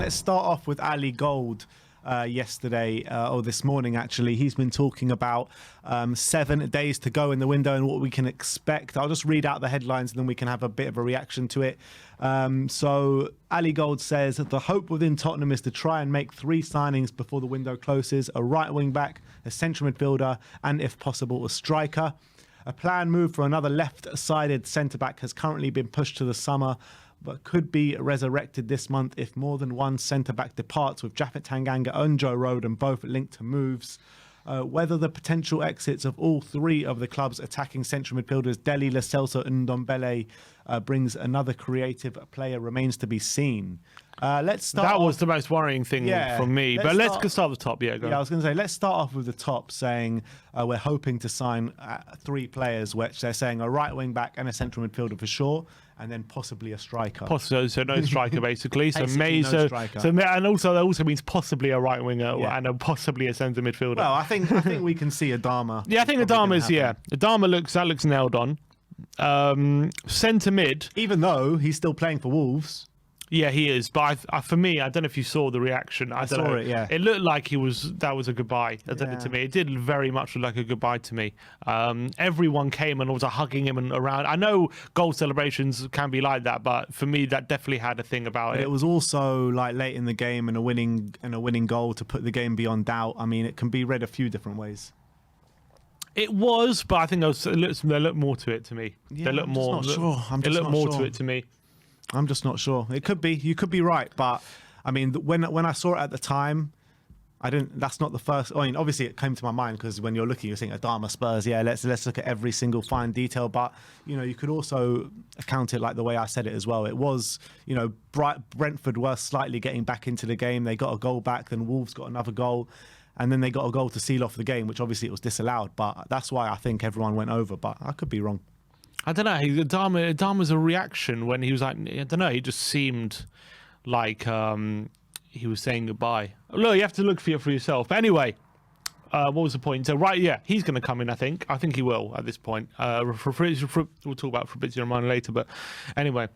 Let's start off with Ali Gold. Yesterday or this morning, actually, he's been talking about 7 days to go in the window and what we can expect. I'll just read out the headlines and then we can have a bit of a reaction to it. So Ali Gold says that the hope within Tottenham is to try and make 3 signings before the window closes: a right wing back, a central midfielder, and if possible a striker. A planned move for another left-sided centre-back has currently been pushed to the summer, but could be resurrected this month if more than one centre-back departs, with Japhet Tanganga and Joe Rodon both linked to moves. Whether the potential exits of all 3 of the club's attacking central midfielders, Dele, Lo Celso and Ndombele, brings another creative player remains to be seen. Let's start. That was the most worrying thing from me. But let's start at the top. Yeah, I was going to say, let's start off with the top, saying we're hoping to sign 3 players, which they're saying a right wing back and a central midfielder for sure, and then possibly a striker. So no striker, basically. So no striker. And also that also means possibly a right winger and possibly a centre midfielder. Well, I think we can see Adama. Yeah, I think Adama looks nailed on. Centre mid, even though he's still playing for Wolves. Yeah, he is. But for me, I don't know if you saw the reaction. I saw it. Yeah, it looked like that was a goodbye. To me, it did very much look like a goodbye to me. Everyone came and was hugging him and around. I know goal celebrations can be like that, but for me, that definitely had a thing about it. It was also like late in the game and a winning goal to put the game beyond doubt. I mean, it can be read a few different ways. It was, but I think there looked more to it to me. Yeah, I'm just not sure. It looked more to it to me. I'm just not sure. It could be. You could be right, but I mean, when I saw it at the time, I didn't. That's not the first. I mean, obviously, it came to my mind because when you're looking, you're thinking Adama, Spurs. Yeah, let's look at every single fine detail. But you could also account it like the way I said it as well. It was, Brentford were slightly getting back into the game. They got a goal back, then Wolves got another goal, and then they got a goal to seal off the game, which obviously it was disallowed. But that's why I think everyone went over. But I could be wrong. I don't know. Adama's a reaction when he was like, I don't know. He just seemed like he was saying goodbye. Look, you have to look for yourself. But anyway, what was the point? So he's going to come in. I think he will at this point. We'll talk about Fabrizio Romano later. But anyway,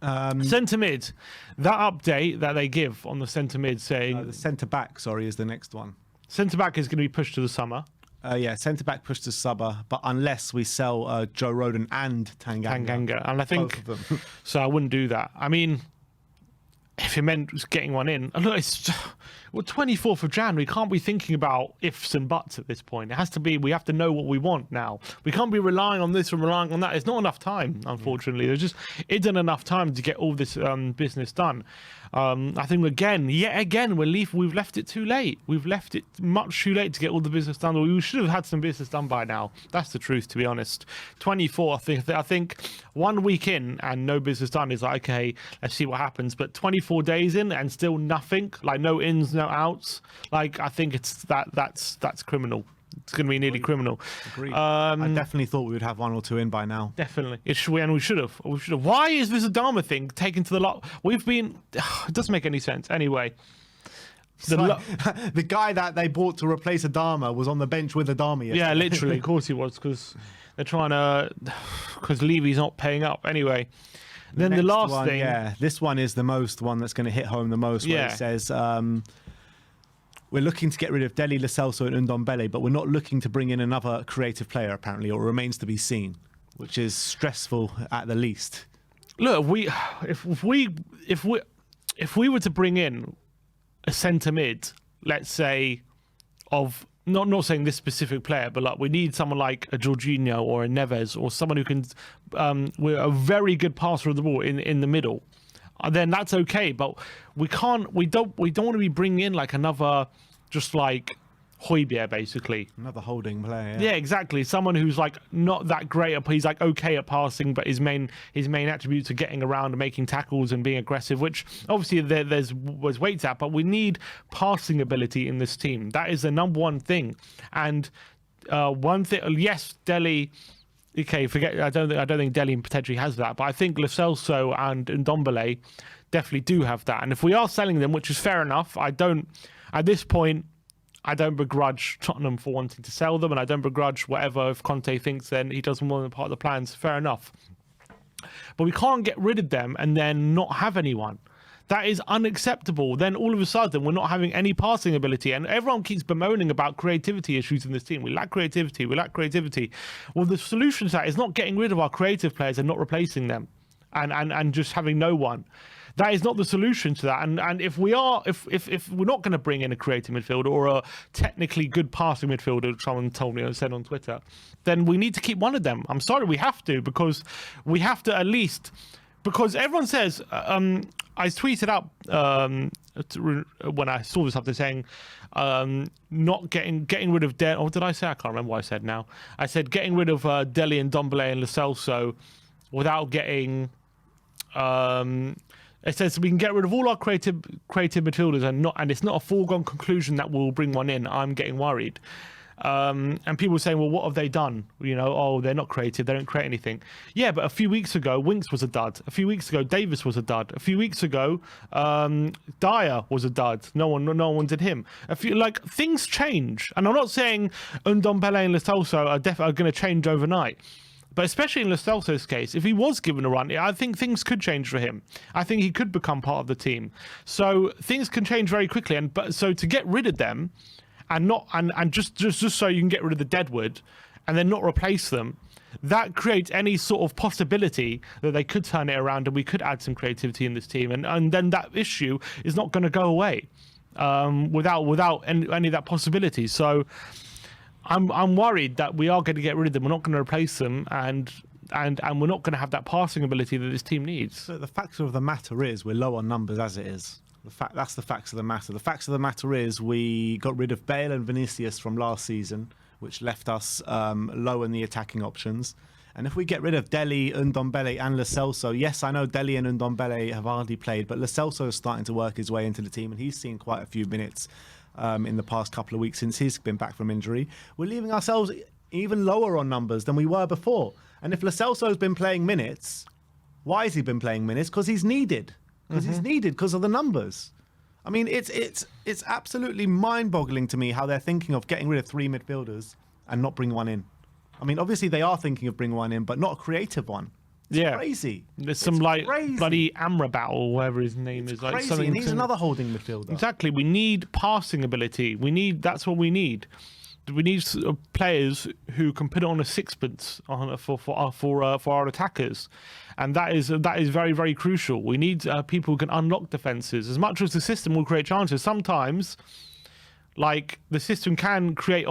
centre mid. That update that they give on the centre mid saying the centre back. Sorry, is the next one. Centre back is going to be pushed to the summer. Centre-back pushed to summer, but unless we sell Joe Rodon and Tanganga. And I think, so I wouldn't do that. I mean, if it meant getting one in, look, it's 24th of January. We can't be thinking about ifs and buts at this point. It has to be, we have to know what we want now. We can't be relying on this and relying on that. It's not enough time, unfortunately. There just isn't enough time to get all this business done. I think we've left it too late. We've left it much too late to get all the business done. We should have had some business done by now. That's the truth, to be honest. 24, I think 1 week in and no business done is like, okay, let's see what happens. But 24 days in and still nothing, like no ins, no outs. Like, I think that's criminal. It's going to be nearly criminal. Agreed. I definitely thought we would have 1 or 2 in by now. Definitely. We should have. Why is this Adama thing taken to the lot? It doesn't make any sense. Anyway. The guy that they bought to replace Adama was on the bench with Adama yesterday. Yeah, literally. Of course he was, because they're trying to... Because Levy's not paying up. Anyway. Then the last one, thing... Yeah, this one is the one that's going to hit home the most, where it says... we're looking to get rid of Dele, Lo Celso and Ndombele, but we're not looking to bring in another creative player, apparently, or remains to be seen, which is stressful at the least. Look, if we were to bring in a centre mid, let's say, of not saying this specific player, but like we need someone like a Jorginho or a Neves or someone who can, we're a very good passer of the ball in the middle. Then that's okay, but we don't want to be bringing in like another, just like Højbjerg, basically. Another holding player. Yeah, exactly. Someone who's like not that great. He's like okay at passing, but his main attributes are getting around and making tackles and being aggressive, which obviously there's weights at, but we need passing ability in this team. That is the number one thing. And one thing, yes, Dele. Okay, I don't think Dele potentially has that, but I think Lo Celso and Ndombele definitely do have that. And if we are selling them, which is fair enough, at this point, I don't begrudge Tottenham for wanting to sell them, and I don't begrudge whatever if Conte thinks then he doesn't want them part of the plans. Fair enough. But we can't get rid of them and then not have anyone. That is unacceptable. Then all of a sudden, we're not having any passing ability, and everyone keeps bemoaning about creativity issues in this team. We lack creativity. We lack creativity. Well, the solution to that is not getting rid of our creative players and not replacing them, and just having no one. That is not the solution to that. And if we're not going to bring in a creative midfielder or a technically good passing midfielder, someone told me or said on Twitter, then we need to keep one of them. I'm sorry, we have to, because we have to at least. Because everyone says, I tweeted out when I saw this after saying, not getting rid of or did I say? I can't remember what I said now. I said getting rid of Dele and Ndombele and Lo Celso without getting. It says we can get rid of all our creative midfielders and it's not a foregone conclusion that we'll bring one in. I'm getting worried. And people are saying, well, what have they done? You know, oh, they're not creative. They don't create anything. Yeah, but a few weeks ago, Winks was a dud. A few weeks ago, Davis was a dud. A few weeks ago, Dyer was a dud. No one did him. Things change. And I'm not saying Ndombele and Lo Celso are going to change overnight. But especially in Lo Celso's case, if he was given a run, I think things could change for him. I think he could become part of the team. So things can change very quickly. So to get rid of them, and just so you can get rid of the deadwood and then not replace them, that creates any sort of possibility that they could turn it around and we could add some creativity in this team, and then that issue is not going to go away without any of that possibility. So I'm worried that we are going to get rid of them. We're not going to replace them, and we're not going to have that passing ability that this team needs. So the fact of the matter is we're low on numbers as it is. That's the facts of the matter. The facts of the matter is we got rid of Bale and Vinicius from last season, which left us low in the attacking options. And if we get rid of Dele, Ndombele and Lo Celso, yes, I know Dele and Ndombele have hardly played, but Lo Celso is starting to work his way into the team, and he's seen quite a few minutes in the past couple of weeks since he's been back from injury. We're leaving ourselves even lower on numbers than we were before. And if Lo Celso's been playing minutes, why has he been playing minutes? Because he's needed. Because he's needed because of the numbers. I mean, it's absolutely mind-boggling to me how they're thinking of getting rid of 3 midfielders and not bring one in. I mean, obviously they are thinking of bringing one in, but not a creative one. It's crazy. There's some crazy. Bloody Amrabat or whatever his name is. Crazy. Something, and he's another holding midfielder. Exactly. We need passing ability. That's what we need. We need players who can put it on a sixpence for our attackers, and that is very, very crucial. We need people who can unlock defenses. As much as the system will create chances, sometimes, the system can create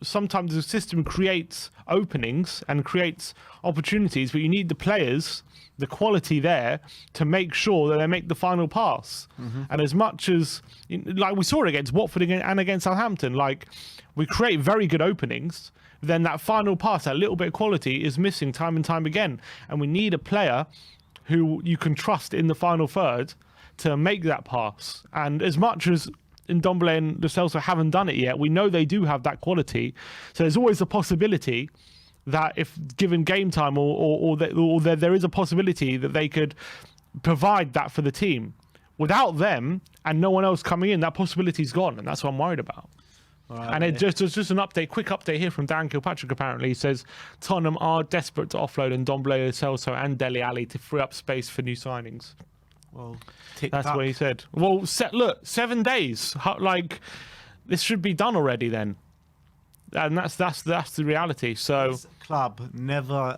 sometimes the system creates openings and creates opportunities, but you need the players, the quality there, to make sure that they make the final pass. And as much as we saw it against Watford and against Southampton, we create very good openings, then that final pass, that little bit of quality, is missing time and time again. And we need a player who you can trust in the final third to make that pass. And as much as Ndombele and Lo Celso haven't done it yet, we know they do have that quality. So there's always a possibility that if given game time or there is a possibility that they could provide that for the team. Without them and no one else coming in, that possibility's gone, and that's what I'm worried about. And it's just an update, quick update here from Dan Kilpatrick. Apparently, he says Tottenham are desperate to offload Ndombele, Celso, and Dele Alli to free up space for new signings. Well, that's what he said. Well, look, 7 days. This should be done already then, and that's the reality. So this club never.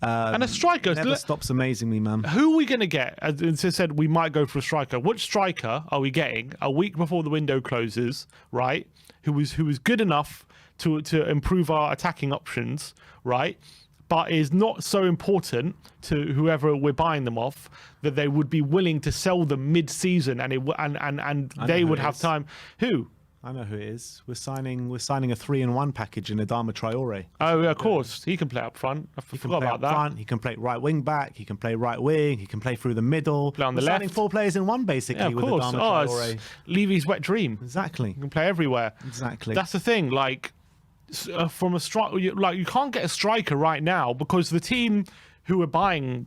And a striker never stops amazing me, man. Who are we going to get? As I said, we might go for a striker. Which striker are we getting a week before the window closes, right? Who is good enough to improve our attacking options, right? But is not so important to whoever we're buying them off that they would be willing to sell them mid-season, and they would have time. Who? I know who it is. We're signing a 3-in-1 package in Adama Traore. Oh, of course. He can play up front. I forgot about that. Front. He can play right wing back. He can play right wing. He can play through the middle. Play on the We're left. signing 4 players in one, basically, with course. Adama Traore. It's Levy's wet dream. Exactly. You can play everywhere. Exactly. That's the thing. From a striker, you can't get a striker right now because the team who are buying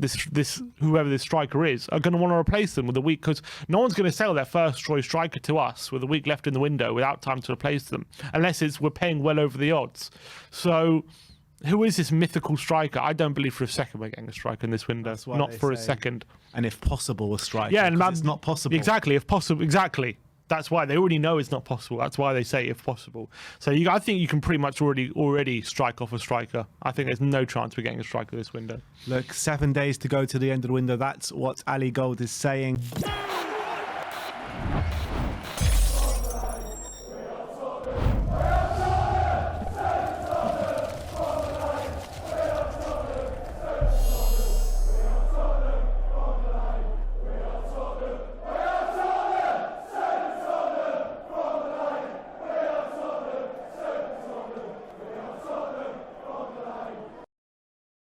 whoever this striker is are going to want to replace them with a week, because no one's going to sell their first choice striker to us with a week left in the window without time to replace them, unless we're paying well over the odds. So who is this mythical striker? I don't believe for a second we're getting a striker in this window. That's why Not they for a say- second. And if possible, a striker. Yeah, and 'cause it's not possible. Exactly, if possible. Exactly. That's why they already know it's not possible. That's why they say if possible. So I think you can pretty much already strike off a striker. I think there's no chance we're getting a striker this window. Look, 7 days to go to the end of the window. That's what Ali Gold is saying.